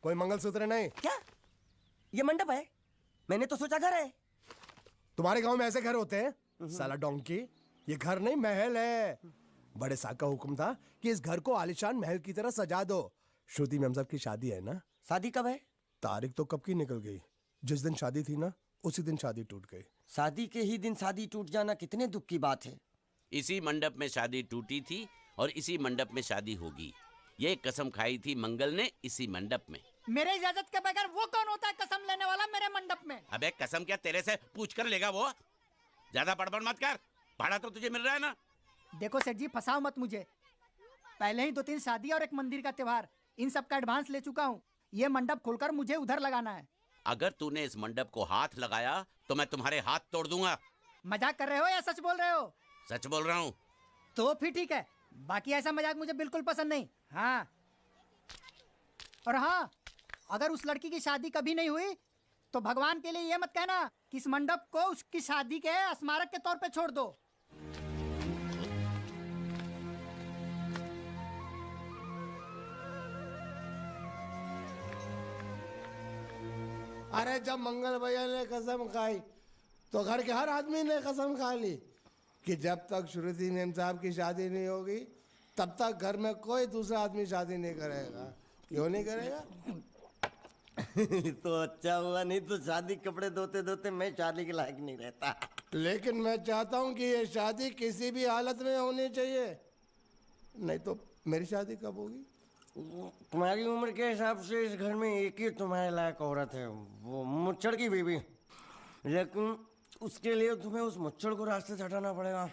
कोई मंगलसूत्र नहीं। क्या ये मंडप है? मैंने तो सोचा घर है। तुम्हारे गांव में ऐसे घर होते हैं साला डोंकी? ये घर नहीं महल है। बड़े साहब का हुक्म था कि इस घर को आलीशान महल की तरह सजा दो। श्रुति मैम साहब की शादी है ना? शादी कब है? तारीख तो कब की निकल गई। जिस दिन शादी थी ना उसी दिन शादी टूट गई। शादी के ही दिन शादी टूट जाना कितने दुख की बात है। इसी मंडप में शादी टूटी थी और इसी मंडप में शादी होगी। ये कसम खाई थी मंगल ने इसी मंडप में। मेरे इजाजत के बगैर वो कौन होता है कसम लेने वाला मेरे मंडप में? अबे कसम क्या तेरे से पूछ कर लेगा वो? ज्यादा बड़बड़ मत कर, भाड़ा तो तुझे मिल रहा है ना। देखो सेठ जी फंसाओ मत मुझे। पहले ही 2-3 शादी और एक मंदिर का त्योहार, इन सब का एडवांस ले चुका हूँ। ये मंडप खोलकर मुझे उधर लगाना है। अगर तूने इस मंडप को हाथ लगाया तो मैं तुम्हारे हाथ तोड़ दूंगा। मजाक कर रहे हो या सच बोल रहे हो? सच बोल रहा हूँ। तो फिर ठीक है, बाकी ऐसा मजाक मुझे बिल्कुल पसंद नहीं। हाँ, और हाँ, अगर उस लड़की की शादी कभी नहीं हुई तो भगवान के लिए ये मत कहना कि इस मंडप को उसकी शादी के स्मारक के तौर पे छोड़ दो। अरे जब मंगल भैया ने कसम खाई तो घर के हर आदमी ने कसम खा ली कि जब तक श्रुति नेम साहब की शादी नहीं होगी तब तक घर में कोई दूसरा आदमी शादी नहीं करेगा। क्यों नहीं करेगा? तो अच्छा हुआ, नहीं तो शादी कपड़े धोते धोते मैं शादी के लायक नहीं रहता। लेकिन मैं चाहता हूँ कि ये शादी किसी भी हालत में होनी चाहिए, नहीं तो मेरी शादी कब होगी? तुम्हारी उम्र के हिसाब से इस घर में एक ही तुम्हारे लायक औरत है, वो मुच्छड़ की बीवी। लेकिन उसके लिए तुम्हें उस मुच्छड़ को रास्ते से हटाना पड़ेगा।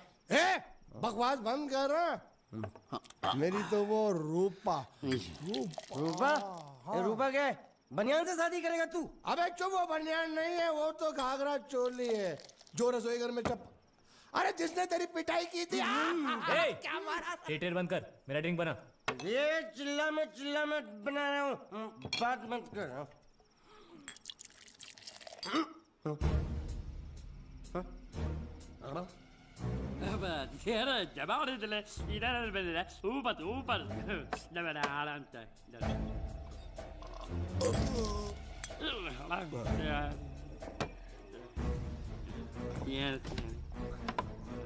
बकवास बंद कर। मेरी तो वो रूपा। रूपा? रूपा क्या है? बनियान से शादी करेगा तू? अबे चुप, वो बनियान नहीं है, वो तो घाघरा चोली है जो रसोई घर में अरे जिसने तेरी पिटाई की थी। क्या मारा? थिएटर बंद कर, मेरा ड्रिंक बना। ये चिल्ला में बना रहा हूँ, बात मत कर।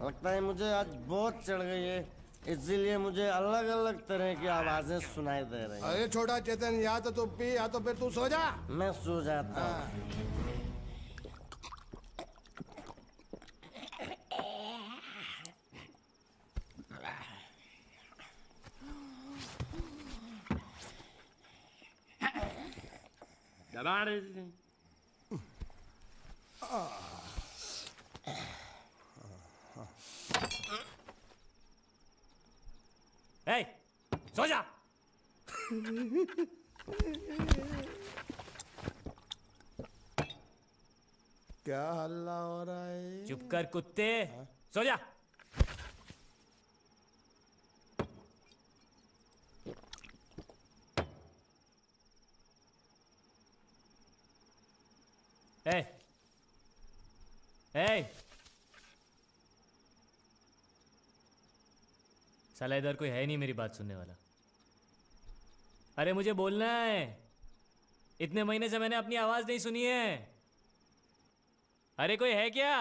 लगता है मुझे आज बहुत चढ़ गई है, इसीलिए मुझे अलग अलग तरह की आवाजें सुनाई दे रही हैं। अरे छोटा चेतन, या तो तू पी या तो फिर तू सो जा। मैं सो जाता हूँ। सो जा। क्या हल्ला हो रहा है? चुप कर कुत्ते, सो जा। ए, ए, साला इधर कोई है नहीं मेरी बात सुनने वाला। अरे मुझे बोलना है, इतने महीने से मैंने अपनी आवाज नहीं सुनी है। अरे कोई है क्या?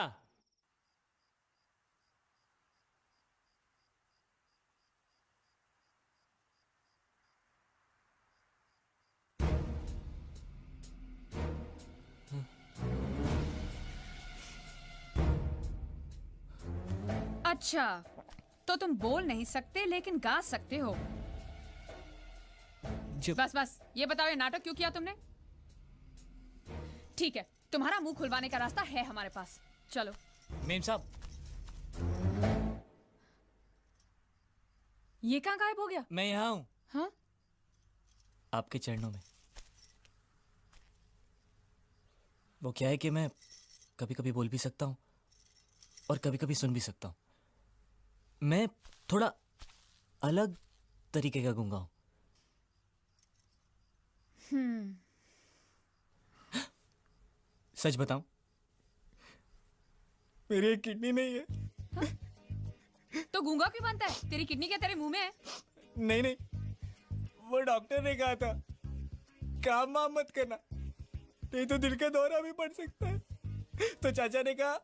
अच्छा, तो तुम बोल नहीं सकते लेकिन गा सकते हो। बस बस ये बताओ, ये नाटक क्यों किया तुमने? ठीक है, तुम्हारा मुंह खुलवाने का रास्ता है हमारे पास, चलो। मेम साहब, ये कहाँ गायब हो गया? मैं यहाँ हूँ। हाँ? आपके चरणों में। वो क्या है कि मैं कभी कभी बोल भी सकता हूँ और कभी कभी सुन भी सकता हूँ। मैं थोड़ा अलग तरीके का गूंगा हूँ। सच बताऊं, मेरी एक किडनी नहीं है। हाँ? तो गूंगा क्यों बनता है? तेरी किडनी क्या तेरे मुंह में है? नहीं नहीं, वो डॉक्टर ने कहा था काम वाम मत करना, नहीं तो दिल का दौरा भी पड़ सकता है। तो चाचा ने कहा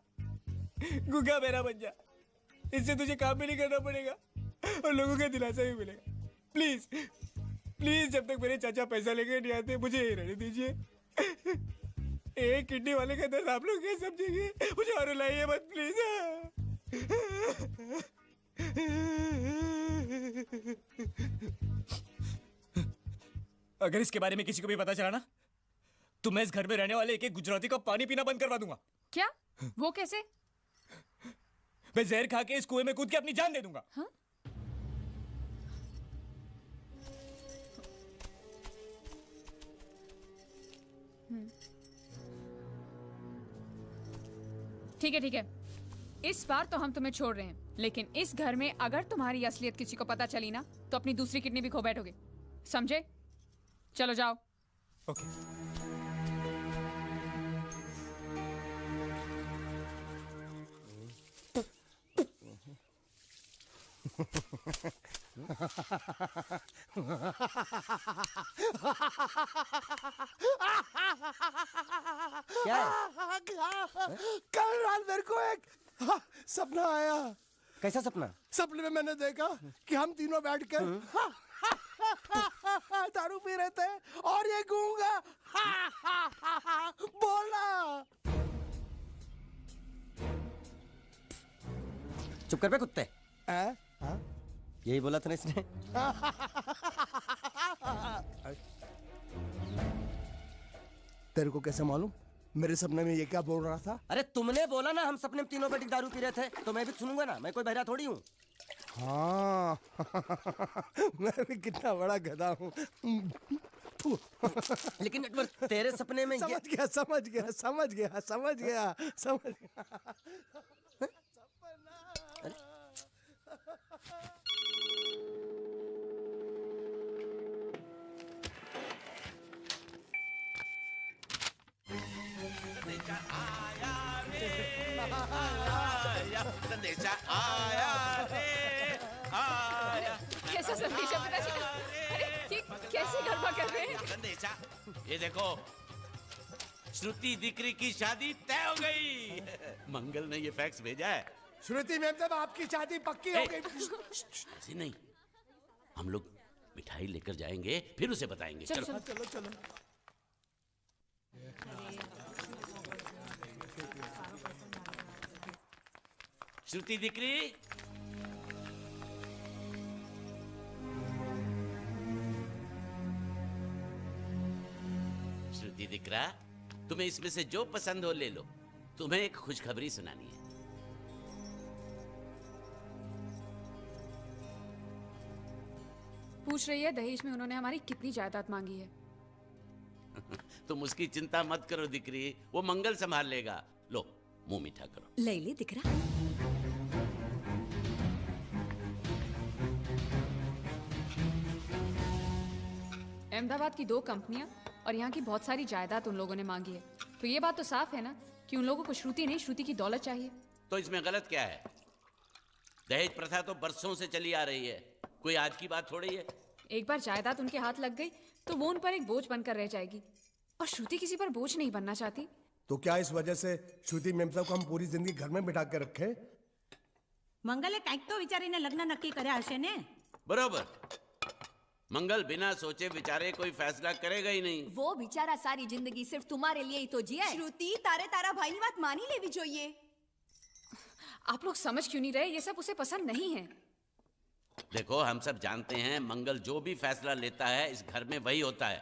गुग्गा मेरा बन जा, इससे तुझे काम भी नहीं करना पड़ेगा और लोगों का दिलासा भी मिलेगा। प्लीज प्लीज, जब तक मेरे चाचा पैसा लेके नहीं आते मुझे यही रहने दीजिए। एक किडनी वाले का दर्द आप लोग कैसे समझेंगे? मुझे और रुलाइए मत प्लीज। अगर इसके बारे में किसी को भी पता चला ना, तो मैं इस घर में रहने वाले एक एक गुजराती का पानी पीना बंद करवा दूंगा। क्या? वो कैसे? मैं जहर खा के इस कुएं में कूद के अपनी जान दे दूंगा। हाँ? ठीक है ठीक है, इस बार तो हम तुम्हें छोड़ रहे हैं, लेकिन इस घर में अगर तुम्हारी असलियत किसी को पता चली ना, तो अपनी दूसरी किडनी भी खो बैठोगे, समझे? चलो जाओ। ओके। क्या है? कल रात मेरे को एक सपना आया। कैसा सपना? सपने में मैंने देखा कि हम तीनों बैठ कर दारू पी रहे थे और ये गूंगा बोला। चुप कर बे कुत्ते। हाँ? यही बोला था ना इसने। तेरे को कैसे मालूम मेरे सपने में ये क्या बोल रहा था? अरे तुमने बोला ना हम सपने में तीनों बैठ के दारू पी रहे थे, तो मैं भी सुनूंगा ना, मैं कोई बहरा थोड़ी हूँ। हाँ मैं भी कितना बड़ा गधा हूँ। लेकिन एक बार तेरे सपने में समझ गया समझ गया समझ गया समझ गया समझ गया। संदेशा आया रे आया। कैसा संदेश है पिताजी का? अरे ये कैसे गरबा कर रहे हैं? संदेशा, ये देखो, श्रुति दिकरी की शादी तय हो गई। मंगल ने ये फैक्स भेजा है। श्रुति मैम साहब आपकी शादी पक्की हो गई। ऐसे नहीं, हम लोग मिठाई लेकर जाएंगे फिर उसे बताएंगे। चलो चलो चलो। चलो चलो। श्रुति दिकरी, श्रुति दिकरा, तुम्हें इसमें से जो पसंद हो ले लो। तुम्हें एक खुशखबरी सुनानी है। पूछ रही है दहेज में उन्होंने हमारी कितनी जायदाद मांगी है। तुम उसकी चिंता मत करो दिकरी, वो मंगल संभाल लेगा। लो मुंह मीठा करो। ले ले दिख रहा। अहमदाबाद की 2 कंपनियां और यहाँ की बहुत सारी जायदाद उन लोगों ने मांगी है, तो ये बात तो साफ है ना कि उन लोगों को श्रुति नहीं, श्रुति की दौलत चाहिए। तो इसमें गलत क्या है? दहेज प्रथा तो बरसों से चली आ रही है, कोई आज की बात थोड़ी है। एक बार जायदाद उनके हाथ लग गई तो वो उन पर एक बोझ बनकर रह जाएगी, और श्रुति किसी पर बोझ नहीं बनना चाहती। तो क्या इस वजह से श्रुति मैम साहब को हम पूरी जिंदगी घर में बिठा के रखे? મંગલે કાંઈક તો વિચારીને લગ્ન નક્કી કર્યા હશે ને? बरोबर, मंगल बिना सोचे विचारे कोई फैसला करेगा ही नहीं। वो बेचारा सारी जिंदगी सिर्फ तुम्हारे लिए ही तो जिया है। श्रुति तारे तारा भाई ની વાત માની લેવી જોઈએ। आप लोग समझ क्यों नहीं रहे? ये सब उसे पसंद नहीं है। देखो, हम सब जानते हैं मंगल जो भी फैसला लेता है इस घर में वही होता है,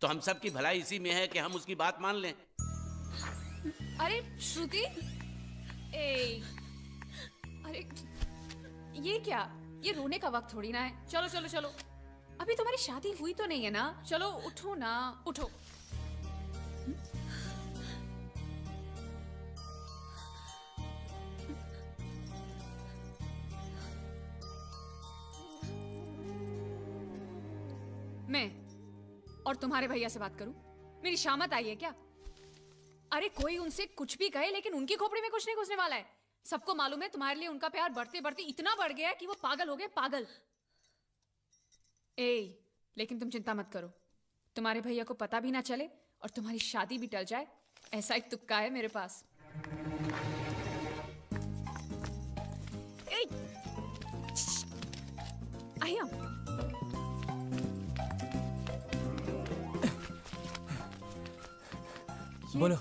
तो हम सब की भलाई इसी में है कि हम उसकी बात मान लें। अरे श्रुति, अरे ये क्या? ये रोने का वक्त थोड़ी ना है। चलो चलो चलो, अभी तुम्हारी शादी हुई तो नहीं है ना? चलो उठो ना, उठो। मैं और तुम्हारे भैया से बात करूं? मेरी शामत आई है क्या? अरे कोई उनसे कुछ भी कहे, लेकिन उनकी खोपड़ी में कुछ नहीं घुसने वाला है। सबको मालूम है तुम्हारे लिए उनका प्यार बढ़ते बढ़ते इतना बढ़ गया है कि वो पागल हो गए, पागल। लेकिन तुम चिंता मत करो, तुम्हारे भैया को पता भी ना चले और तुम्हारी शादी भी टल जाए, ऐसा एक तुक्का है मेरे पास। ए, आई एम। बोलो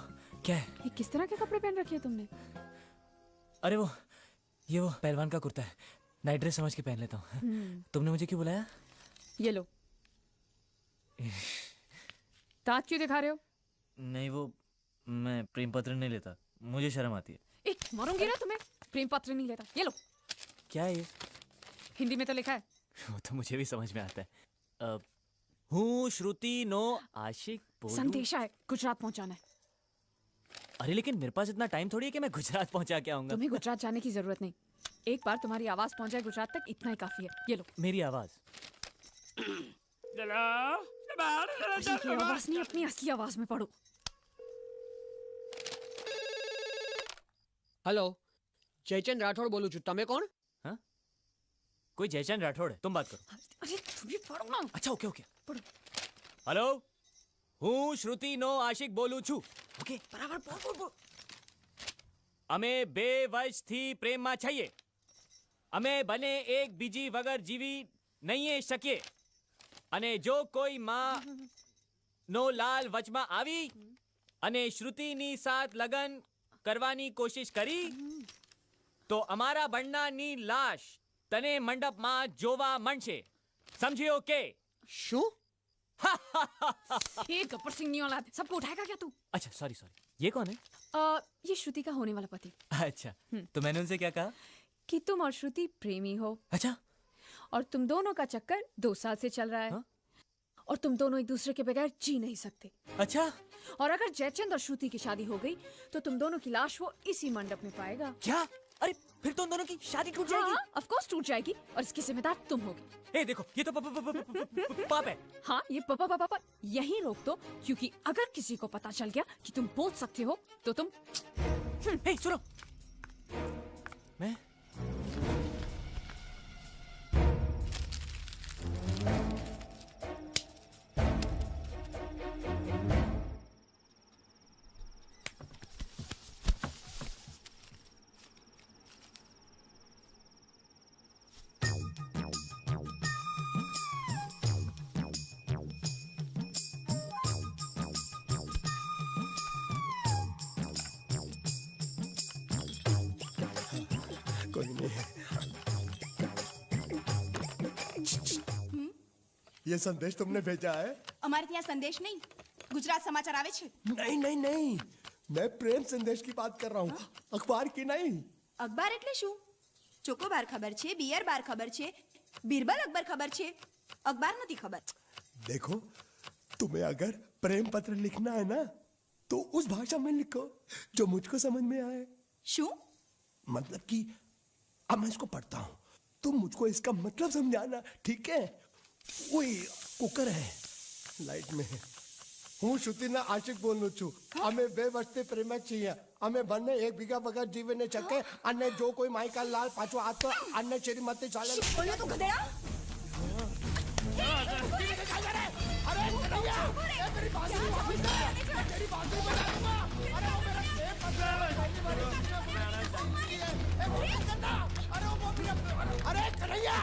क्या है? ये किस तरह के कपड़े पहन रखे हैं तुमने? अरे ये वो पहलवान का कुर्ता है, नाइट ड्रेस समझ के पहन लेता हूँ। तुमने मुझे क्यों बुलाया? ये लो। दांत क्यों दिखा रहे हो? नहीं वो मैं प्रेम पत्र नहीं लेता, मुझे शर्म आती है। एक मारूंगी ना तुम्हें। प्रेम पत्र नहीं लेता। ये लो। क्या है ये? हिंदी में तो लिखा है। वो तो मुझे भी समझ में आता है। हूँ श्रुति नो आशिक बोलूं। संदेशा है, गुजरात पहुंचाना है। अरे लेकिन मेरे पास इतना टाइम थोड़ी है कि मैं गुजरात पहुंचा के आऊंगा। तुम्हें गुजरात जाने की जरूरत नहीं। एक बार तुम्हारी आवाज पहुंच जाए गुजरात तक, इतना ही काफी है। ये लो। मेरी आवाज? ये आवाज नहीं, अपनी असली आवाज में पढ़ो। हेलो, जयचंद राठौड़ बोलू छू, तमे कोण? हाँ? कोई जयचंद राठौड़ है, तुम बात करो। अरे तुम भी पढ़ो ना। अच्छा ओके ओके पढ़ो। हेलो, हूँ श्रुति नो आशिक बोलू छू। ओके बराबर बोल बोल बोल। અમે બે વર્ષથી પ્રેમમાં છીએ. અમે બને એક બીજી વગર જીવી નહીં શકીએ. અને જો કોઈ માં નો લાલ વચમાં આવી અને શ્રુતિની સાથ લગન કરવાની કોશિશ કરી તો અમારા બંનેની લાશ તને મંડપમાં જોવા મળશે. સમજ્યો કે? શું? ये गब्बर सिंह नहीं औलाद, सबको उठाएगा क्या तू? अच्छा सॉरी सॉरी, ये कौन है? ये श्रुति का होने वाला पति। अच्छा तो मैंने उनसे क्या कहा? कि तुम और श्रुति प्रेमी हो अच्छा और तुम दोनों का चक्कर 2 साल से चल रहा है। हाँ? और तुम दोनों एक दूसरे के बगैर जी नहीं सकते। अच्छा और अगर जयचंद और श्रुति की शादी हो गई तो तुम दोनों की लाश वो इसी मंडप में पाएगा। क्या? अरे फिर तो उन दोनों की शादी टूट जाएगी। हाँ, ऑफ कोर्स टूट जाएगी और इसकी जिम्मेदार तुम होगी। ए देखो ये तो पाप है। हाँ ये पापा यहीं रोक दो, क्योंकि अगर किसी को पता चल गया कि तुम बोल सकते हो तो तुम। हे सुनो, मैं कोई नहीं। ये संदेश तुमने भेजा है? અમારે ત્યાં સંદેશ નહીં, ગુજરાત સમાચાર આવે છે। नहीं नहीं नहीं, मैं प्रेम संदेश की बात कर रहा हूँ, अखबार की नहीं। અખબાર એટલે શું? ચોકોબાર ખબર છે, બિયર બાર ખબર છે, બીરબલ અકબર ખબર છે, અખબાર નથી ખબર। देखो, तुम्हें अगर प्रेम पत्र लिखना है ना तो उस भाषा में लिखो जो मुझको समझ में आए। શું? मतलब कि अब मैं इसको पढ़ता हूँ, तुम मुझको इसका मतलब समझाना, ठीक है? वही कुकर है लाइट में है। હું શ્રુતિના આશિક બોલું છું. અમે 2 વર્ષથી પ્રેમ છીએ. અમે બંને એકબીજા વગર જીવી ન શકે અને જો કોઈ માઈકા લાલ પાછો આવતો અને શ્રીમતી ચાલે. બોલ્યો તું ગધેડા? અરે કનૈયા, એ तेरी बांसुरी वापस दे, तेरी बांसुरी बजा दूंगा. अरे वो मेरा प्रेम पत्र है, ए वो करना. अरे वो मेरा, अरे कनैया.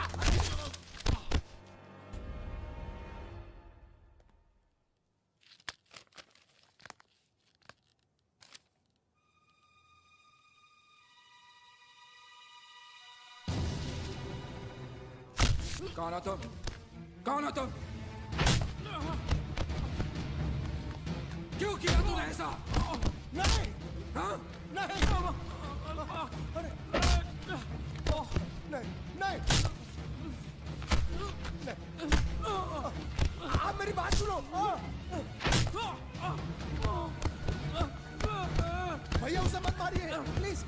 कौन हो तुम? कौन हो तुम? क्यों किया तूने ऐसा? नहीं हाँ? नहीं अरे नहीं नहीं आप मेरी बात सुनो. भैया उसे मत मारिए प्लीज.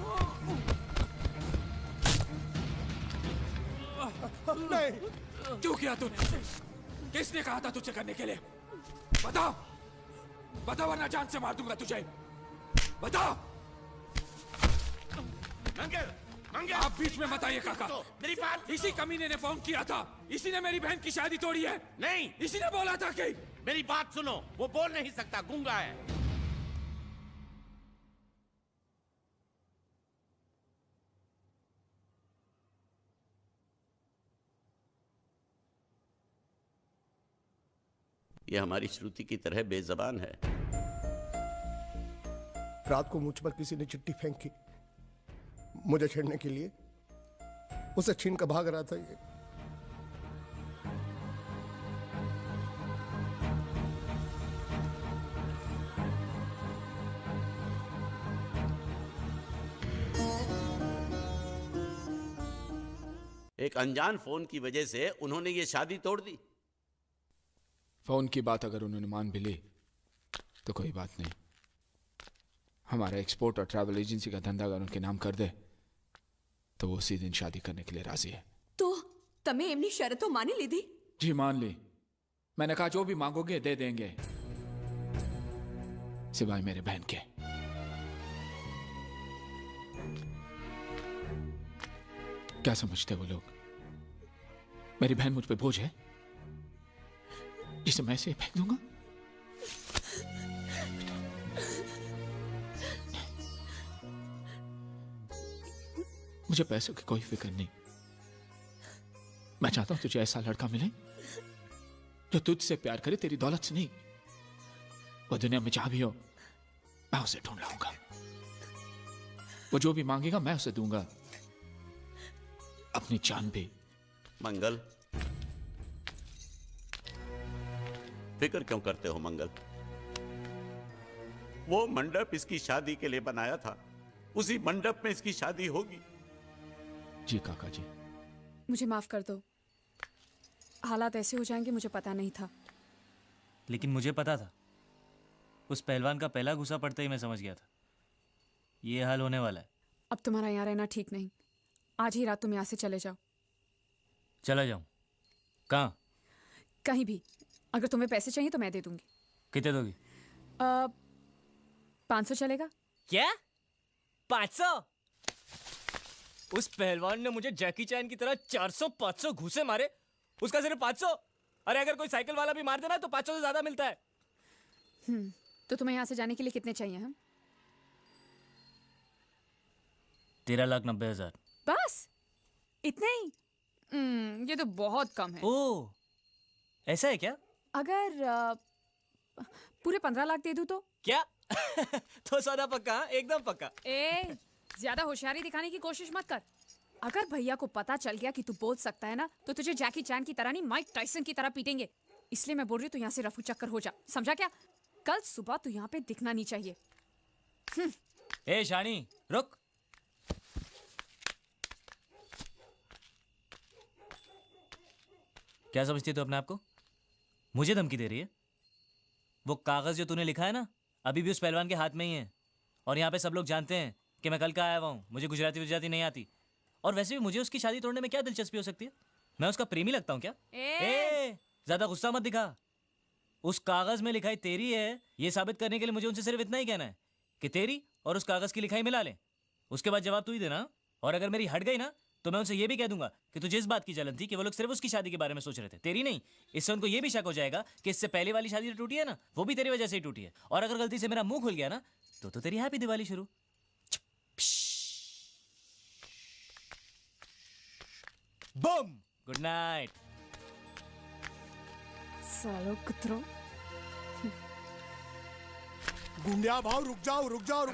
नहीं. क्यों किया तूने ऐसे? किसने कहा था तुझे करने के लिए? बताओ, बताओ वरना जान से मार दूंगा तुझे. बताओ. मंगल, मंगल, आप बीच में मत आइए काका. मेरी बात। इसी कमीने ने फोन किया था. इसी ने मेरी बहन की शादी तोड़ी है. नहीं, इसी ने बोला था कि मेरी बात सुनो, वो बोल नहीं सकता, गूंगा है। ये हमारी श्रुति की तरह बेजबान है। रात को मुझ पर किसी ने चिट्ठी फेंकी मुझे छेड़ने के लिए, उसे छीन कर भाग रहा था ये। एक अनजान फोन की वजह से उन्होंने ये शादी तोड़ दी। फोन की बात अगर उन्होंने मान भी ली तो कोई बात नहीं। हमारा एक्सपोर्ट और ट्रैवल एजेंसी का धंधा अगर उनके नाम कर दे तो वो उसी दिन शादी करने के लिए राजी है। તો તમે એમની શરતો માની લીધી? जी मान ली। मैंने कहा जो भी मांगोगे दे देंगे, सिवाय मेरे बहन के। क्या समझते वो लोग? मेरी बहन मुझ पे बोझ है जिसे मैं ऐसे ही फेंक दूंगा? मुझे पैसों की कोई फिक्र नहीं। मैं चाहता हूं तुझे ऐसा लड़का मिले जो तुझसे प्यार करे, तेरी दौलत से नहीं। वो दुनिया में जहां भी हो मैं उसे ढूंढ लाऊंगा। वो जो भी मांगेगा मैं उसे दूंगा, अपनी जान भी। मंगल, फिक्र क्यों करते हो मंगल? वो मंडप इसकी शादी के लिए बनाया था, उसी मंडप में इसकी शादी होगी। जी काका जी। मुझे माफ कर दो, हालात ऐसे हो जाएंगे मुझे पता नहीं था। लेकिन मुझे पता था। उस पहलवान का पहला गुस्सा पड़ते ही मैं समझ गया था ये हाल होने वाला है। अब तुम्हारा यहाँ रहना ठीक नहीं, आज ही रात तुम यहाँ से चले जाओ। चला जाऊं? कहाँ? कहीं भी। अगर तुम्हें पैसे चाहिए तो मैं दे दूंगी। कितने दोगी? 500 चलेगा? क्या? 500? उस पहलवान ने मुझे जैकी चैन की तरह 400-500 घूसे मारे, उसका सिर्फ 500? अरे अगर कोई साइकिल वाला भी मार देना तो 500 से ज्यादा मिलता है। तो तुम्हें यहाँ से जाने के लिए कितने चाहिए? हम 13,90,000। बस इतने ही? ये तो बहुत कम है। ओह, ऐसा है क्या? अगर पूरे 15 लाख दे दूं तो? क्या? तो सौदा पक्का? एकदम पक्का। ए, ज्यादा होशियारी दिखाने की कोशिश मत कर। अगर भैया को पता चल गया कि तू बोल सकता है ना, तो तुझे जैकी चैन की तरह नहीं, माइक टाइसन की तरह पीटेंगे। इसलिए मैं बोल रही हूँ तू यहाँ से रफू चक्कर हो जा, समझा क्या? कल सुबह तू यहाँ पे दिखना नहीं चाहिए। ए शानी, रुक। क्या समझती है तू अपने आप को? मुझे धमकी दे रही है? वो कागज जो तूने लिखा है ना, अभी भी उस पहलवान के हाथ में ही है। और यहाँ पे सब लोग जानते हैं कि मैं कल का आया हुआ हूँ, मुझे गुजराती गुजराती नहीं आती। और वैसे भी मुझे उसकी शादी तोड़ने में क्या दिलचस्पी हो सकती है? मैं उसका प्रेमी लगता हूँ क्या? ज्यादा गुस्सा मत दिखा। उस कागज में लिखाई तेरी है, ये साबित करने के लिए मुझे उनसे सिर्फ इतना ही कहना है कि तेरी और उस कागज की लिखाई मिला ले। उसके बाद जवाब तू ही देना। और अगर मेरी हट गई ना तो मैं उनसे ये भी कह दूंगा कि तुझे इस बात की जलन थी कि वो लोग सिर्फ उसकी शादी के बारे में सोच रहे थे, तेरी नहीं। इससे उनको ये भी शक हो जाएगा कि इससे पहले वाली शादी जो टूटी है ना, वो भी तेरी वजह से ही टूटी है। और अगर गलती से मेरा मुंह खुल गया ना तो तेरी हैप्पी दिवाली शुरू। बम। Good night. सालो कुत्रो। गुंडिया भाव रुक जाओ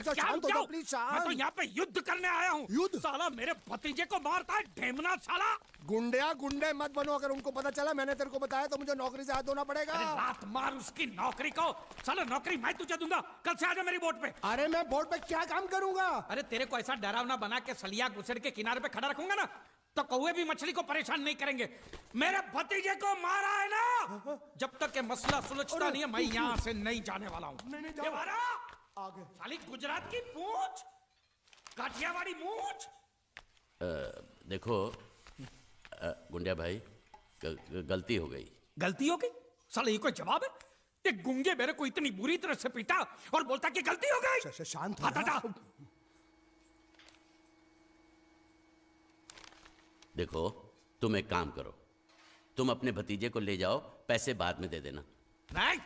शांत हो जाओ प्लीज। मैं तो यहाँ पे युद्ध करने आया हूँ। युद्ध? साला मेरे भतीजे को मारता है, ढेमना साला। गुंडे मत बनो। अगर उनको पता चला मैंने तेरे को बताया तो मुझे नौकरी से हाथ धोना पड़ेगा। अरे लात मार उसकी नौकरी को। साला नौकरी मैं तुझे दूंगा, कल से आजा मेरी बोट पे। अरे मैं बोर्ड पे क्या काम करूंगा? अरे तेरे को ऐसा डरावना बना के सलिया घुसड़ के किनारे पे खड़ा रखूंगा ना तो कौवे भी मछली को परेशान नहीं करेंगे। मेरे भतीजे को मारा है ना, जब तक ये मसला सुलझता नहीं है मैं यहाँ से नहीं जाने वाला हूँ। आगे साली गुजरात की पूंछ, काठियावाड़ी मूंछ। देखो गुंडिया भाई, गलती हो गई। गलती हो गई? साला ये कोई जवाब है? ये गुंगे मेरे को इतनी बुरी तरह से पीटा और बोलता कि गलती हो गई। शांत हो जा। देखो तुम एक काम करो, तुम अपने भतीजे को ले जाओ, पैसे बाद में दे देना। नहीं,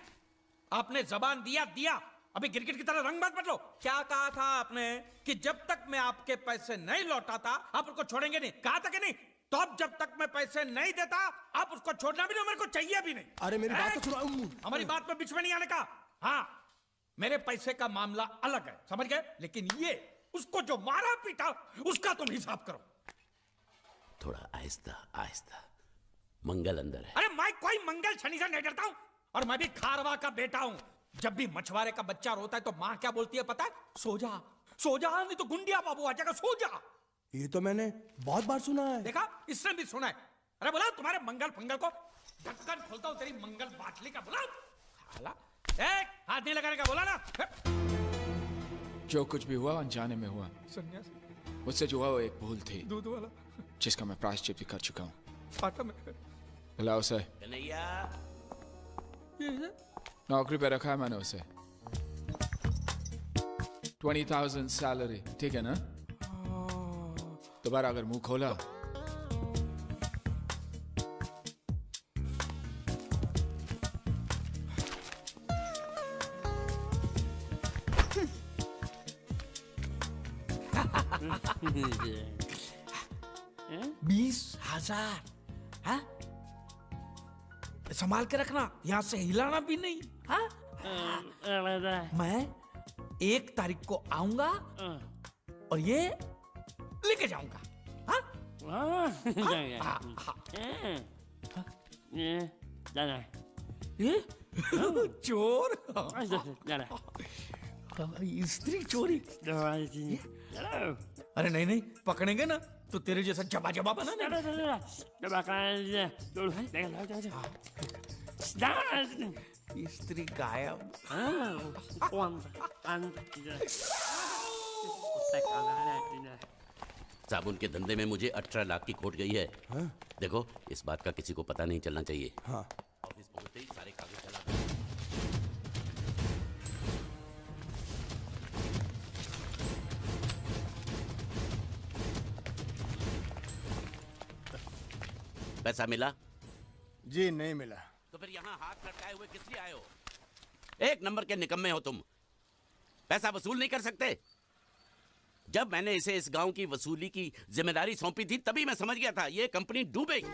आपने जबान दिया दिया, अभी गिरगिट की तरह रंग मत बदलो। क्या कहा था आपने कि जब तक मैं आपके पैसे नहीं लौटाता आप उसको छोड़ेंगे नहीं, कहा था कि नहीं? तो अब जब तक मैं पैसे नहीं देता आप उसको छोड़ना भी नहीं, मेरे को चाहिए भी नहीं। अरे मेरी बात तो सुनो। हमारी बात में बीच में नहीं आने का। हाँ, मेरे पैसे का मामला अलग है, समझ गए? लेकिन ये उसको जो मारा पीटा उसका तुम हिसाब करो। थोड़ा आहिस्ता आहिस्ता, मंगल अंदर है। अरे मैं कोई मंगल शनि से नहीं डरता हूं, और मैं भी खारवा का बेटा हूं। जब भी मछुआरे का बच्चा रोता है तो माँ क्या बोलती है पता है? सो जा, सो जा, नहीं तो गुंडिया बाबू आ जाएगा, सो जा। ये तो मैंने बहुत बार सुना है। देखा, इसने भी सुना है। अरे बोला तुम्हारे मंगल फंगल को, ढक्कन खोलता हूं तेरी मंगल बाटली का। बोला हाला, हाथ नहीं लगाने का बोला ना। जो कुछ भी हुआ अनजाने में हुआ। सन्यासी मुझसे जो हुआ वो एक भूल थी, दूध वाला जिसका मैं प्रायश्चित भी कर चुका हूँ। फाटा में बुलाओ उसे। कन्हैया, नौकरी पे रखा है मैंने उसे। 20,000 सैलरी, ठीक है ना? दोबारा अगर मुंह खोला $20,000, हाँ? संभाल के रखना, यहाँ से हिलाना भी नहीं। हाँ? मैं 1 तारीख को आऊंगा और ये लेके जाऊंगा। हाँ? ये चोर, स्त्री चोरी। अरे नहीं नहीं, पकड़ेंगे ना तो तेरे जैसा जबा जबा बना। स्त्री गायब। साबुन के धंधे में मुझे 18 लाख की खोट गई है। हाँ? देखो, इस बात का किसी को पता नहीं चलना चाहिए। हाँ। ऑफिस पहुंचते ही सारे कागज चला दो। पैसा मिला? जी नहीं मिला। तो फिर यहाँ हाथ लटकाए हुए किस लिए आए हो? एक नंबर के निकम्मे हो तुम। पैसा वसूल नहीं कर सकते? जब मैंने इसे इस गांव की वसूली की जिम्मेदारी सौंपी थी तभी मैं समझ गया था ये कंपनी डूबेगी।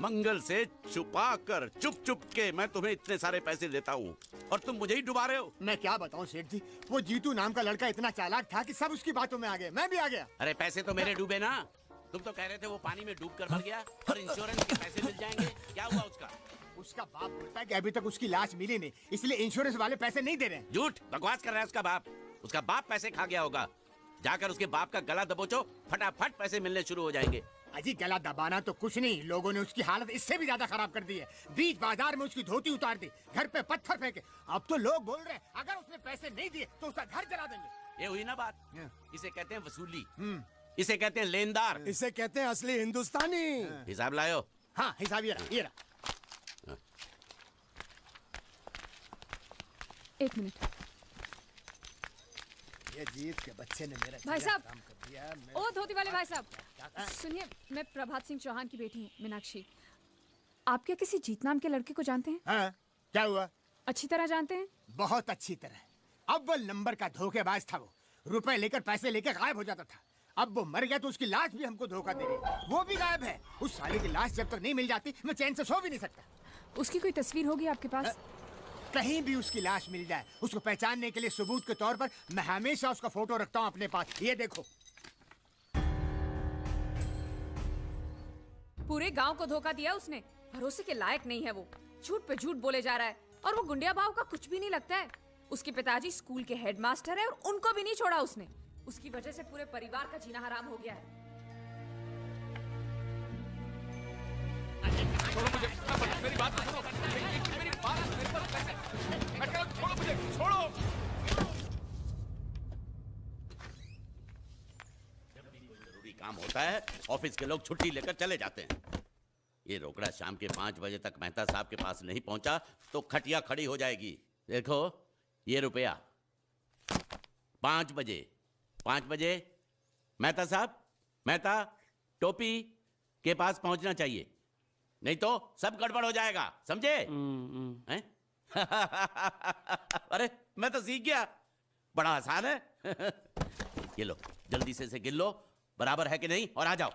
मंगल से छुपा कर चुप चुप के मैं तुम्हें इतने सारे पैसे देता हूँ और तुम मुझे ही डुबा रहे हो। मैं क्या बताऊं सेठ जी, वो जीतू नाम का लड़का इतना चालाक था कि सब उसकी बातों में आ गए, मैं भी आ गया। अरे पैसे तो मेरे डूबे ना, तुम तो कह रहे थे वो पानी में डूब कर मर गया और इंश्योरेंस के पैसे मिल जाएंगे। क्या हुआ उसका? उसका बाप बोलता है कि अभी तक उसकी लाश मिली नहीं, इसलिए इंश्योरेंस वाले पैसे नहीं दे रहे। झूठ बकवास कर रहा है उसका बाप। उसका बाप पैसे खा गया होगा। जाकर उसके बाप का गला दबोचो, फटाफट पैसे मिलने शुरू हो जाएंगे। अजी गला दबाना तो कुछ नहीं, लोगों ने उसकी हालत इससे भी ज्यादा खराब कर दी है। बीच बाजार में उसकी धोती उतार दी, घर पे पत्थर फेंके। अब तो लोग बोल रहे हैं अगर उसने पैसे नहीं दिए तो उसका घर जला देंगे। ये हुई ना बात। इसे कहते हैं वसूली, इसे कहते हैं लेनदार, इसे कहते हैं असली हिंदुस्तानी। हिसाब लायो। हाँ हिसाब ये रहा, ये रहा। 1 मिनट। ये जीत के बच्चे ने मेरा भाई साहब, काम कर दिया। ओ धोती वाले भाई साहब, सुनिए, मैं प्रभात सिंह चौहान की बेटी हूँ, मीनाक्षी। आप क्या किसी जीत नाम के लड़के को जानते हैं? हाँ, क्या हुआ? अच्छी तरह जानते हैं? बहुत अच्छी तरह। अव्वल नंबर का धोखेबाज था वो, रुपए लेकर पैसे लेकर गायब हो जाता था। अब वो मर गया तो उसकी लाश भी हमको धोखा दे रही, वो भी गायब है। उस साले की लाश जब तक नहीं मिल जाती मैं चैन से सो भी नहीं सकता। उसकी कोई तस्वीर होगी आपके पास? कहीं भी उसकी लाश मिल जाए, उसको पहचानने के लिए सबूत के तौर पर मैं हमेशा उसका फोटो रखता हूँ अपने पास। ये देखो। पूरे गांव को धोखा दिया उसने। भरोसे के लायक नहीं है वो, झूठ पे झूठ बोले जा रहा है। और वो गुंडिया भाव का कुछ भी नहीं लगता है। उसके पिताजी स्कूल के हेडमास्टर है और उनको भी नहीं छोड़ा उसने। उसकी वजह से पूरे परिवार का जीना हराम हो गया है। मेरी बात तो सुनो, मेरी बात, मेरी बात छोड़ो मुझे, छोड़ो। जब भी कोई जरूरी काम होता है ऑफिस के लोग छुट्टी लेकर चले जाते हैं। ये रोकड़ा शाम के 5 बजे तक मेहता साहब के पास नहीं पहुंचा तो खटिया खड़ी हो जाएगी। देखो ये रुपया 5 बजे मेहता साहब, मेहता टोपी के पास पहुंचना चाहिए। नहीं तो सब गड़बड़ हो जाएगा, समझे? हैं? अरे मैं तो सीख गया, बड़ा आसान है। ये लो, जल्दी से इसे गिन लो, बराबर है कि नहीं, और आ जाओ।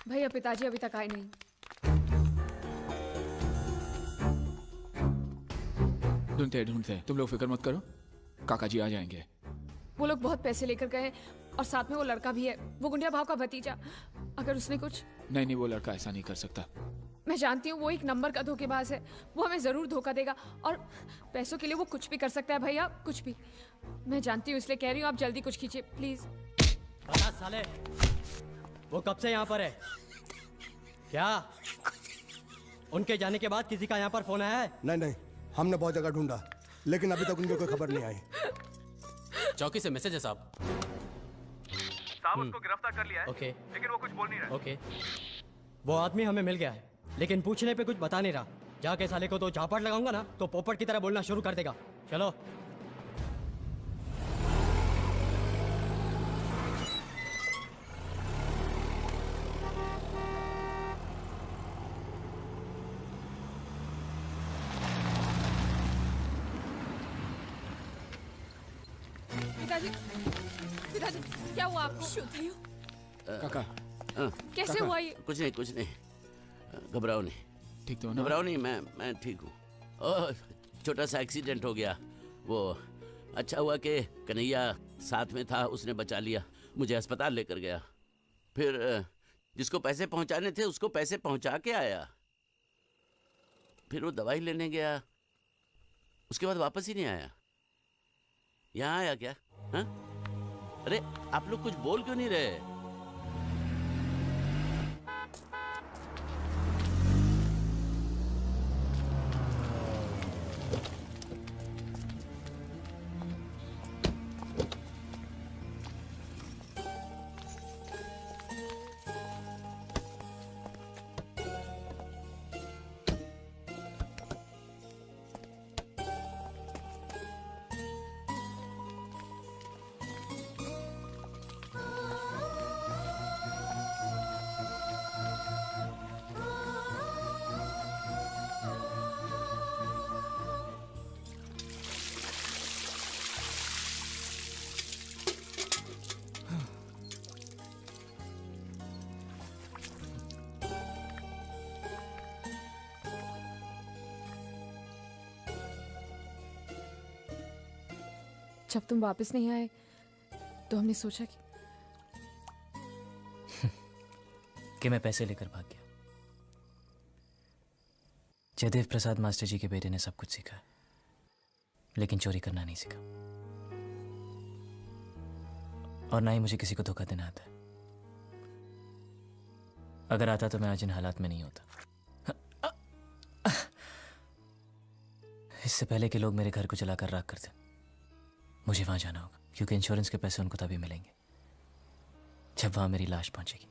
भैया पिताजी अभी तक आए नहीं। ढूंढते तुम लोग फिक्र मत करो, काका जी आ जाएंगे। वो लोग बहुत पैसे लेकर गए और साथ में वो लड़का भी है, वो गुंडिया भाव का भतीजा। अगर उसने कुछ... नहीं, वो लड़का ऐसा नहीं कर सकता। मैं जानती हूँ वो एक नंबर का धोखेबाज है, वो हमें जरूर धोखा देगा और पैसों के लिए वो कुछ भी कर सकता है भैया, कुछ भी। मैं जानती हूँ, इसलिए कह रही हूँ आप जल्दी कुछ कीजिए प्लीज। बता साले, वो कब से यहाँ पर है? क्या उनके जाने के बाद किसी का यहाँ पर फोन आया है? नहीं, हमने बहुत जगह ढूंढा, लेकिन अभी तक उनकी कोई खबर नहीं आई। चौकी से मैसेज है साहब। उसको गिरफ्तार कर लिया है। ओके, लेकिन वो कुछ बोल नहीं रहा। ओके, वो आदमी हमें मिल गया है, लेकिन पूछने पे कुछ बता नहीं रहा। जाके साले को तो झापड़ लगाऊंगा ना तो पोपट की तरह बोलना शुरू कर देगा। चलो। पिताजी क्या हुआ आपको? काका कैसे हुआ ये? कुछ नहीं, घबराओ नहीं। ठीक तो हो ना? घबराओ नहीं, मैं ठीक हूँ। ओह, छोटा सा एक्सीडेंट हो गया। वो अच्छा हुआ कि कन्हैया साथ में था, उसने बचा लिया, मुझे अस्पताल लेकर गया। फिर जिसको पैसे पहुंचाने थे उसको पैसे पहुंचा के आया। फिर वो दवाई लेने गया, उसके बाद वापस ही नहीं आया। यहाँ आया क्या? हाँ? अरे आप लोग कुछ बोल क्यों नहीं रहे? जब तुम वापस नहीं आए तो हमने सोचा कि मैं पैसे लेकर भाग गया। जयदेव प्रसाद मास्टर जी के बेटे ने सब कुछ सीखा, लेकिन चोरी करना नहीं सीखा, और ना ही मुझे किसी को धोखा देना आता है। अगर आता तो मैं आज इन हालात में नहीं होता। इससे पहले कि लोग मेरे घर को जलाकर राख कर दें, मुझे वहां जाना होगा, क्योंकि इंश्योरेंस के पैसे उनको तभी मिलेंगे जब वहां मेरी लाश पहुंचेगी।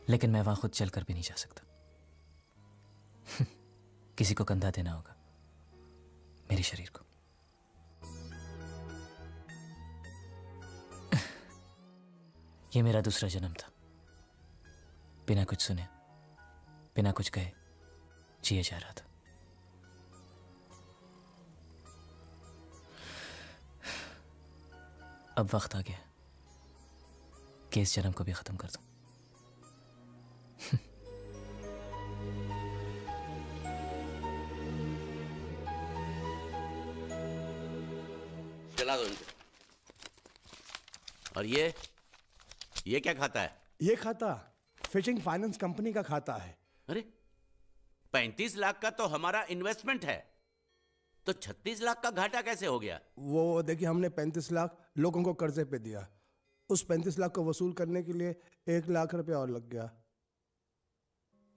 लेकिन मैं वहां खुद चलकर भी नहीं जा सकता। किसी को कंधा देना होगा, मेरे शरीर को। यह मेरा दूसरा जन्म था। बिना कुछ सुने, बिना कुछ कहे जिए जा रहा था। अब वक्त आ गया कि इस जन्म को भी खत्म कर दूं। चला दो इनको। और ये क्या खाता है? ये खाता फिशिंग फाइनेंस कंपनी का खाता है। अरे 35 लाख का तो हमारा इन्वेस्टमेंट है, तो 36 लाख का घाटा कैसे हो गया? वो देखिए, हमने 35 लाख लोगों को कर्जे पे दिया, उस 35 लाख को वसूल करने के लिए 1 लाख रुपया और लग गया।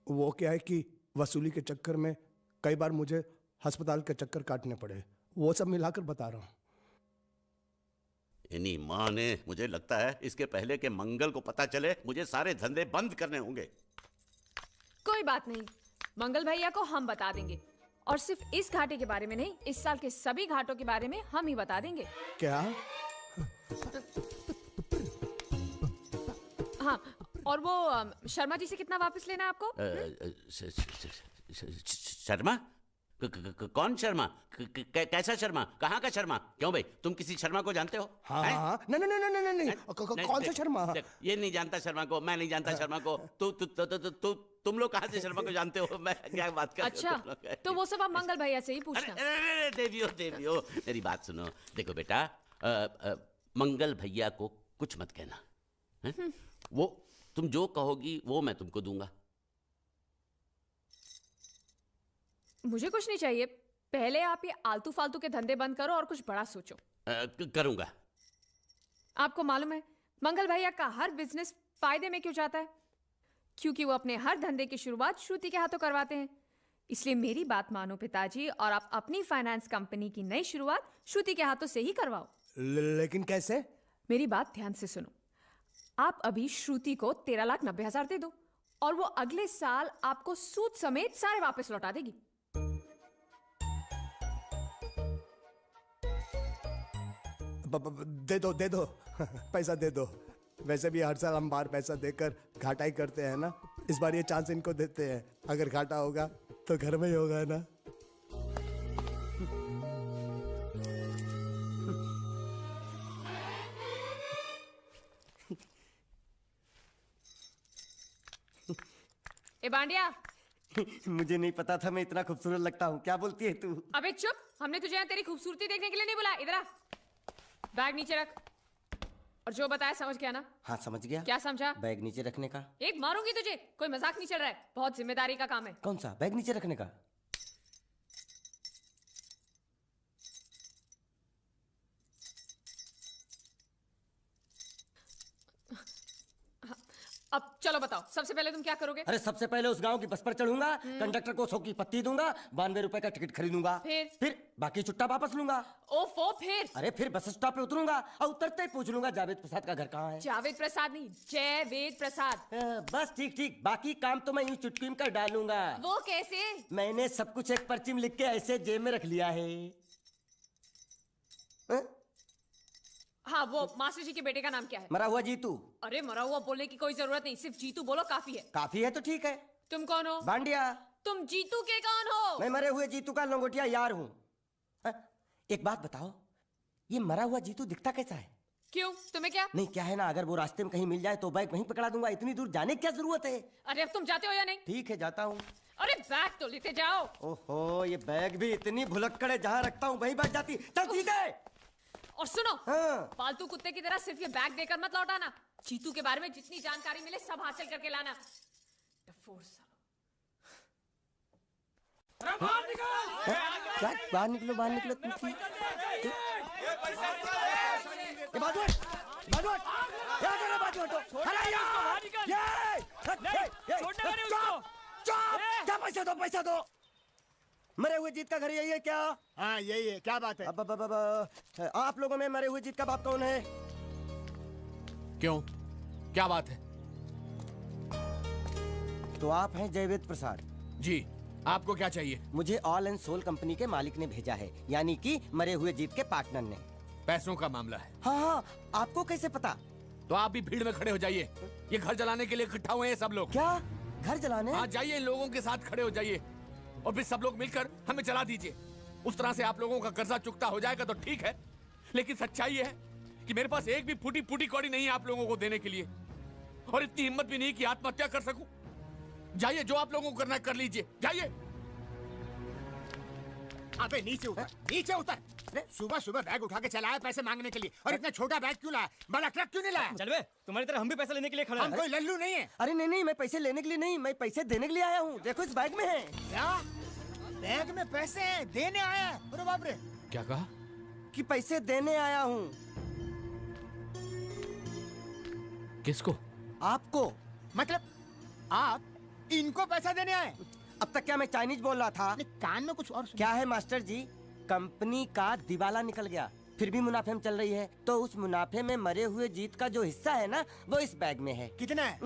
वो क्या है कि वसूली के चक्कर में कई बार मुझे अस्पताल के चक्कर काटने पड़े। वो सब मिलाकर बता रहा हूँ। इन्हीं माँ ने, मुझे लगता है इसके पहले के मंगल को पता चले मुझे सारे धंधे बंद करने होंगे। कोई बात नहीं, मंगल भैया को हम बता देंगे, और सिर्फ इस घाटे के बारे में नहीं, इस साल के सभी घाटों के बारे में हम ही बता देंगे। क्या? हाँ, और वो शर्मा जी से कितना वापस लेना है आपको? शर्मा? कौन शर्मा? कैसा शर्मा? कहाँ का शर्मा? क्यों भाई, तुम किसी शर्मा को जानते हो? हाँ हाँ, नहीं, कौन सा शर्मा? ये नहीं जानता शर्मा को, मैं नहीं जानता शर्मा को। तुम लोग कहाँ से शर्मा को जानते हो? मैं क्या बात कर रहा हूँ? अच्छा, तो वो सब आप मंगल भैया से ही पूछना। अरे देवियो, मेरी बात सुनो। देखो बेटा, मंगल भैया को कुछ मत कहना है? वो तुम जो कहोगी वो मैं तुमको दूंगा। मुझे कुछ नहीं चाहिए, पहले आप ये आलतू फालतू के धंधे बंद करो और कुछ बड़ा सोचो। करूंगा। आपको मालूम है मंगल भैया का हर बिजनेस फायदे में क्यों जाता है? क्योंकि वो अपने हर धंधे की शुरुआत श्रुति के हाथों करवाते हैं। इसलिए मेरी बात मानो पिताजी, और आप अपनी फाइनेंस कंपनी की नई शुरुआत श्रुति के हाथों से ही करवाओ। लेकिन कैसे? मेरी बात ध्यान से सुनो। आप अभी श्रुति को 13,90,000 दे दो, और वो अगले साल आपको सूद समेत सारे वापस लौटा देगी। दे दो पैसा दे दो। वैसे भी हर साल हम बाहर पैसा देकर घाटा ही करते हैं ना, इस बार ये चांस इनको देते हैं। अगर घाटा होगा तो घर में ही होगा ना। ए बांडिया, मुझे नहीं पता था मैं इतना खूबसूरत लगता हूँ। क्या बोलती है तू? अबे चुप, हमने तुझे यहाँ तेरी खूबसूरती देखने के लिए नहीं बुलाया। इधर आ, बैग नीचे रख, और जो बताया समझ गया ना? हाँ समझ गया। क्या समझा? बैग नीचे रखने का। एक मारूंगी तुझे, कोई मजाक नहीं चल रहा है, बहुत जिम्मेदारी का काम है। कौन सा? बैग नीचे रखने का। अब चलो बताओ, सबसे पहले तुम क्या करोगे? अरे सबसे पहले उस गांव की बस पर चढ़ूंगा, कंडक्टर को 100 की पत्ती दूंगा, 92 रुपए का टिकट खरीदूंगा, फिर बाकी छुट्टा वापस लूंगा। ओफो, फिर? अरे फिर बस स्टॉप पे उतरूंगा और उतरते ही पूछ लूंगा जावेद प्रसाद का घर कहाँ है। जावेद प्रसाद नहीं, जयवेद प्रसाद। बस ठीक ठीक, बाकी काम तो मैं यूं चुटकी में कर डालूंगा। वो कैसे? मैंने सब कुछ एक पर्ची में लिख के ऐसे जेब में रख लिया है। हाँ, वो मास्टर जी के बेटे का नाम क्या है? मरा हुआ जीतू। अरे मरा हुआ बोलने की कोई जरूरत नहीं, सिर्फ जीतू बोलो काफी है। काफी है तो ठीक है। तुम कौन हो? बांडिया। तुम जीतू के कौन हो? मैं मरे हुए जीतू का लंगोटिया यार हूँ। एक बात बताओ, ये मरा हुआ जीतू दिखता कैसा है? क्यों, तुम्हें क्या? नहीं क्या है ना, अगर वो रास्ते में कहीं मिल जाए तो बैग वहीं पकड़ा दूंगा। इतनी दूर जाने की क्या जरूरत है? अरे अब तुम जाते हो या नहीं? ठीक है जाता हूँ। अरे बैग तो लेते जाओ। ओहो, ये बैग भी इतनी भुलक्कड़ है, जहाँ रखता हूँ वहीं बैठ जाती। चल ठीक है। और सुनो, हाँ। पालतू कुत्ते की तरह सिर्फ ये बैग देकर मत लौटाना। जीतू के बारे में जितनी जानकारी मिले सब हासिल करके लाना। बाहर निकलो, बाहर निकलो। पैसा दो। मरे हुए जीत का घर यही है क्या? हाँ यही है। क्या बात है? अब आप लोगों में मरे हुए जीत का बाप कौन है? क्यों, क्या बात है? तो आप हैं जयवेद प्रसाद जी। आपको क्या चाहिए? मुझे ऑल एंड सोल कंपनी के मालिक ने भेजा है, यानी कि मरे हुए जीत के पार्टनर ने। पैसों का मामला है। हाँ हाँ, आपको कैसे पता? तो आप भी भीड़ में खड़े हो जाइए। ये घर जलाने के लिए इकट्ठा हुए हैं सब लोग। क्या घर जलाने? हाँ जाइए, इन लोगों के साथ खड़े हो जाइए और फिर सब लोग मिलकर हमें जला दीजिए। उस तरह से आप लोगों का कर्जा चुकता हो जाएगा तो ठीक है, लेकिन सच्चाई है कि मेरे पास एक भी फूटी कौड़ी नहीं है आप लोगों को देने के लिए, और इतनी हिम्मत भी नहीं कि आत्महत्या कर सकूं। जाइए, जो आप लोगों को करना है कर लीजिए, जाइए। अबे नीचे उतर, नीचे उतर। सुबह सुबह बैग उठा के चलाया पैसे मांगने के लिए, और इतना छोटा बैग क्यों लाया? बड़ा ट्रक क्यों नहीं लाया? चल बे, तुम्हारी तरह हम भी पैसे लेने के लिए खड़े हैं। हम कोई लल्लू नहीं है। अरे नहीं, मैं पैसे लेने के लिए नहीं, मैं पैसे देने के लिए आया हूँ। देखो इस बैग में है। क्या बैग में पैसे हैं? देने आया है? अरे बाप रे। क्या कहा? कि पैसे देने आया हूँ। किसको? आपको। मतलब आप इनको पैसा देने आए? अब तक क्या मैं चाइनीज बोल रहा था? कान में कुछ और क्या है मास्टर जी, कंपनी का दिवाला निकल गया, फिर भी मुनाफे में चल रही है, तो उस मुनाफे में मरे हुए जीत का जो हिस्सा है ना, वो इस बैग में है। कितना है?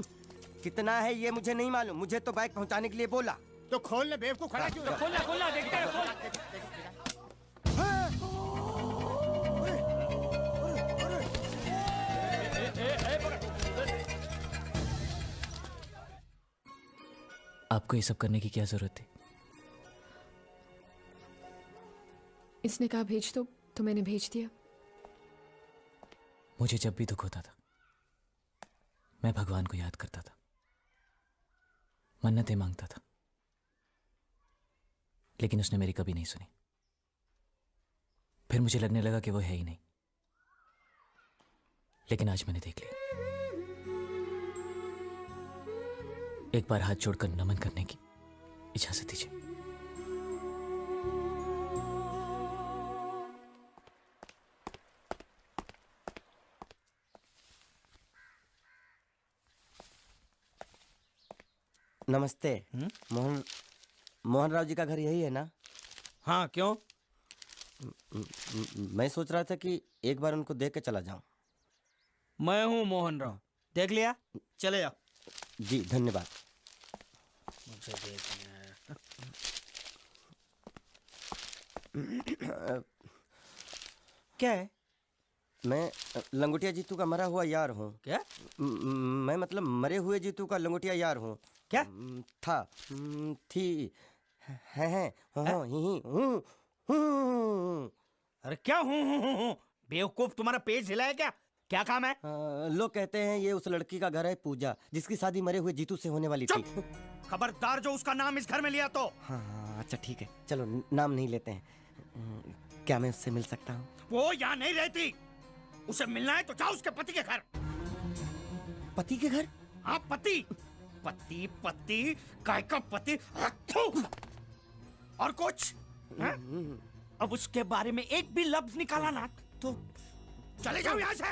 कितना है ये मुझे नहीं मालूम, मुझे तो बैग पहुंचाने के लिए बोला। तो खोल ले, बेवकूफ खड़ा क्यों है? खोलना खोलना देखते हैं, खोल। आपको ये सब करने की क्या जरूरत थी? इसने कहा भेज दो तो मैंने भेज दिया। मुझे जब भी दुख होता था मैं भगवान को याद करता था, मन्नतें मांगता था, लेकिन उसने मेरी कभी नहीं सुनी। फिर मुझे लगने लगा कि वो है ही नहीं, लेकिन आज मैंने देख लिया। एक बार हाथ जोड़कर नमन करने की इजाजत दीजिए। नमस्ते। मोहन राव जी का घर यही है ना? हाँ, क्यों? मैं सोच रहा था कि एक बार उनको देख के चला जाऊं। मैं हूँ मोहन राव, देख लिया, चले जाओ। जी धन्यवाद। मुझे देखना है। क्या है? मैं लंगोटिया जीतू का मरा हुआ यार हूँ। क्या? मैं मतलब मरे हुए जीतू का लंगोटिया यार हूँ। क्या? था, थी, है, हूँ। अरे क्या हूँ? बेवकूफ, तुम्हारा पेट हिला है क्या? क्या काम है? लोग कहते हैं ये उस लड़की का घर है पूजा, जिसकी शादी मरे हुए जीतू से होने वाली थी। खबरदार जो उसका नाम इस घर में लिया तो। हाँ अच्छा ठीक है, चलो नाम नहीं लेते हैं। क्या मैं उससे मिल सकता हूँ? वो यहाँ नहीं रहती, उसे मिलना है तो जाओ उसके पति के घर। पति के घर? हाँ पति, पति पति, काय का पति। और कुछ? अब उसके बारे में एक भी लफ्ज निकाला ना तो चले जाओ यहाँ से।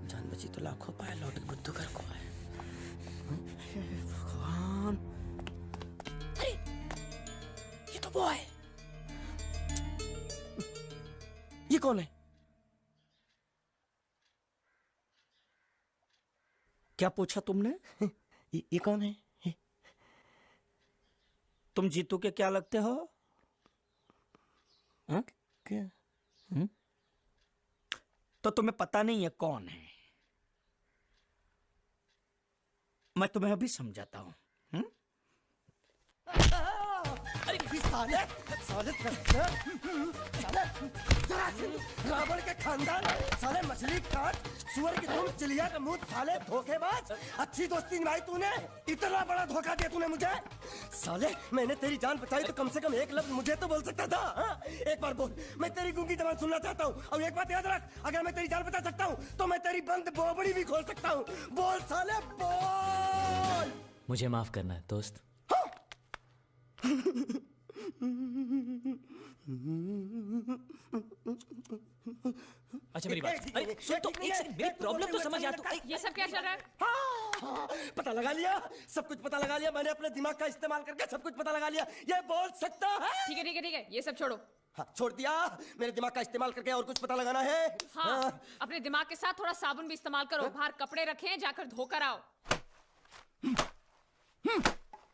जान बची तो लाखों पाए, लौट के बुद्धू घर को आए। भगवान, अरे ये तो वो है। ये कौन है? क्या पूछा तुमने? ये कौन है? तुम जीतू के क्या लगते हो? हाँ? क्या? तो तुम्हें पता नहीं है कौन है? मैं तुम्हें अभी समझाता हूं। अरे साले साले रावण के खानदान, साले मछली काट, सुअर की तुम, चिड़िया का मुंह, साले धोखेबाज। अच्छी दोस्ती निभाई तूने, इतना बड़ा धोखा दिया तूने मुझे। साले मैंने तेरी जान बचाई तो कम से कम एक लफ्ज मुझे तो बोल सकता था। हाँ? एक बार बोल, मैं तेरी गूंगी जबान सुनना चाहता हूँ। और एक बात याद रख, अगर मैं तेरी जान बचा सकता हूँ तो मैं तेरी बंद बोबड़ी भी खोल सकता हूँ। बोल साले बोल। मुझे माफ करना है दोस्त। अच्छा मेरी बात, अरे सुन तो एक सेकंड, मेरी प्रॉब्लम तो समझ आ। तो ये सब क्या चल रहा है? हाँ, पता लगा लिया, सब कुछ पता लगा लिया मैंने, अपने दिमाग का इस्तेमाल करके सब कुछ पता लगा लिया। ये बोल सकता है? ठीक है ठीक है ठीक है, ये सब छोड़ो। हाँ छोड़ दिया, मेरे दिमाग का इस्तेमाल करके और कुछ पता लगाना है। हाँ, अपने दिमाग के साथ थोड़ा साबुन भी इस्तेमाल करो। बाहर कपड़े रखे हैं, जाकर धोकर आओ।